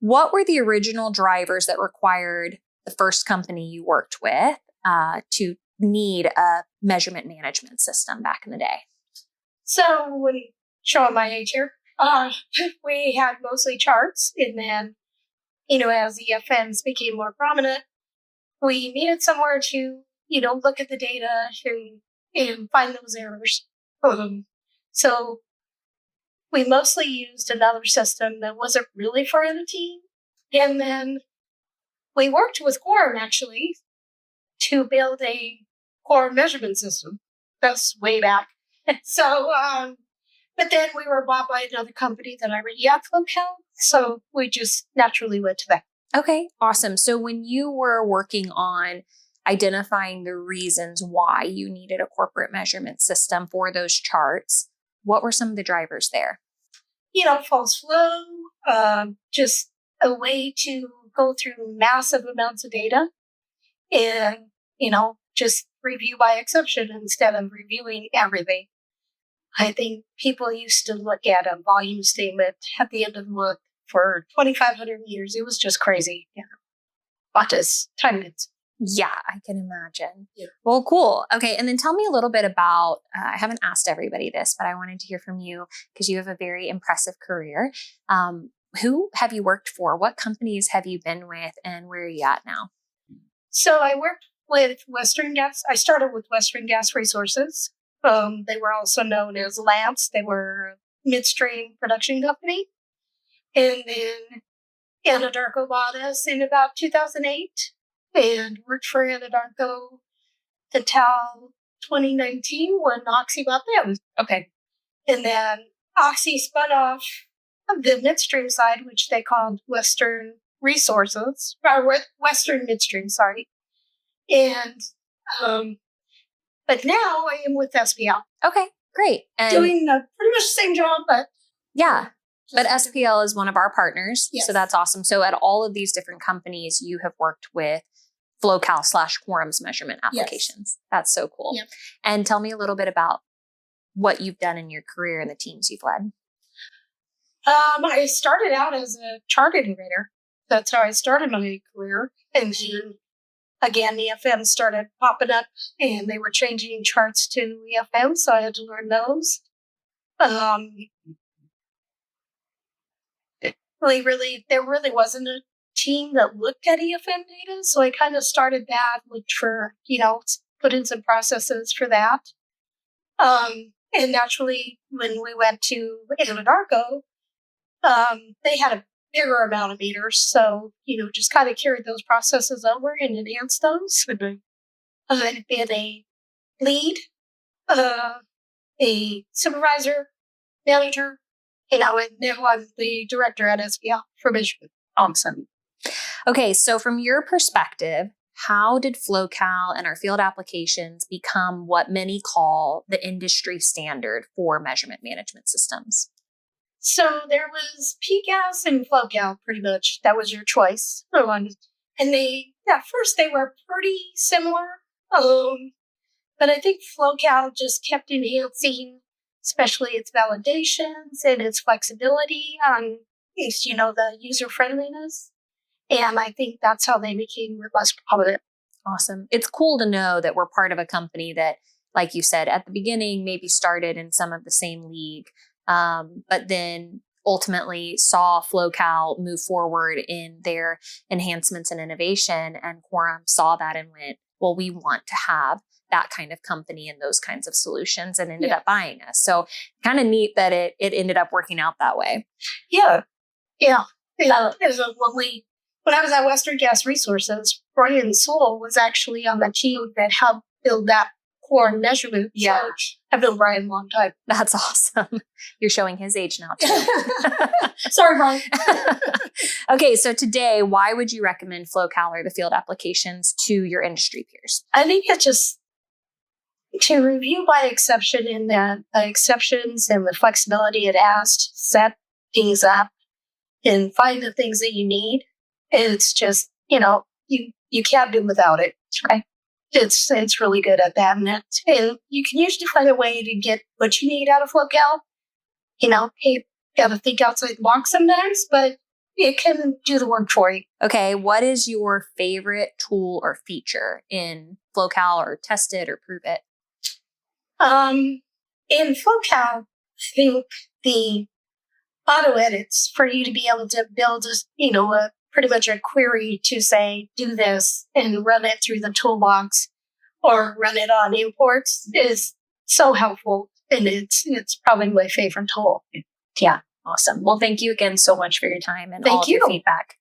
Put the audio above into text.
What were the original drivers that required the first company you worked with to need a measurement management system back in the day? So when showing my age here, we had mostly charts, and then, as EFMs became more prominent, we needed somewhere to, look at the data and find those errors. So we mostly used another system that wasn't really for the team. And then we worked with Quorum, actually, to build a core measurement system. That's way back. So, but then we were bought by another company that already had FLOWCAL. So we just naturally went to that. Okay, awesome. So when you were working on identifying the reasons why you needed a corporate measurement system for those charts, what were some of the drivers there? False flow, just a way to go through massive amounts of data and, just review by exception instead of reviewing everything. I think people used to look at a volume statement at the end of the month for 2,500 meters. It was just crazy. But as time gets. Yeah, I can imagine. Yeah. Well, cool. Okay. And then tell me a little bit about, I haven't asked everybody this, but I wanted to hear from you because you have a very impressive career. Who have you worked for? What companies have you been with, and where are you at now? So I worked with Western Gas. I started with Western Gas Resources. They were also known as Labs. They were a midstream production company. And then Anadarko bought us in about 2008 and worked for Anadarko until 2019 when Oxy bought them. Okay. And then Oxy spun off the midstream side, which they called Western Resources, or Western Midstream, sorry. And, but now I am with SPL. Okay, great. And doing pretty much the same job, but. Yeah. But SPL is one of our partners. Yes. So that's awesome. So at all of these different companies, you have worked with FLOWCAL / Quorum's measurement applications. Yes. That's so cool. Yep. And tell me a little bit about what you've done in your career and the teams you've led. I started out as a chart integrator. That's how I started my career. And then again, EFM started popping up and they were changing charts to EFM. So I had to learn those. There really wasn't a team that looked at EFM data. So I kind of started that, looked for, put in some processes for that. And naturally, when we went to Anadarko, they had a bigger amount of meters. So, just kind of carried those processes over and enhanced those. Mm-hmm. I've been a lead, a supervisor, manager, and now I'm the director at SPL for measurement. Awesome. Okay, so from your perspective, how did FLOWCAL and our field applications become what many call the industry standard for measurement management systems? So there was PGAS and FLOWCAL, pretty much. That was your choice. And at first they were pretty similar. But I think FLOWCAL just kept enhancing, especially its validations and its flexibility on its, the user friendliness. And I think that's how they became less prominent. Awesome. It's cool to know that we're part of a company that, like you said, at the beginning, maybe started in some of the same league, but then ultimately saw FLOWCAL move forward in their enhancements and innovation. And Quorum saw that and went, well, we want to have that kind of company and those kinds of solutions, and ended up buying us. So kind of neat that it ended up working out that way. Yeah. Yeah. When I was at Western Gas Resources, Brian Sewell was actually on the team that helped build that core measurement. Yeah. So I've known Brian a long time. That's awesome. You're showing his age now, too. Sorry, Brian. Okay, so today, why would you recommend FLOWCAL or the field applications to your industry peers? I think it's just to review by exception, in the exceptions and the flexibility it has to set things up and find the things that you need. It's just, you can't do without it. Okay. It's really good at that. And you can usually find a way to get what you need out of FLOWCAL. You got to think outside the box sometimes, but it can do the work for you. Okay, what is your favorite tool or feature in FLOWCAL, or test it or prove it? In FLOWCAL, I think the auto edits for you to be able to build pretty much a query to say, do this and run it through the toolbox or run it on imports is so helpful. And it's probably my favorite tool. Yeah, awesome. Well, thank you again so much for your time and all of your feedback.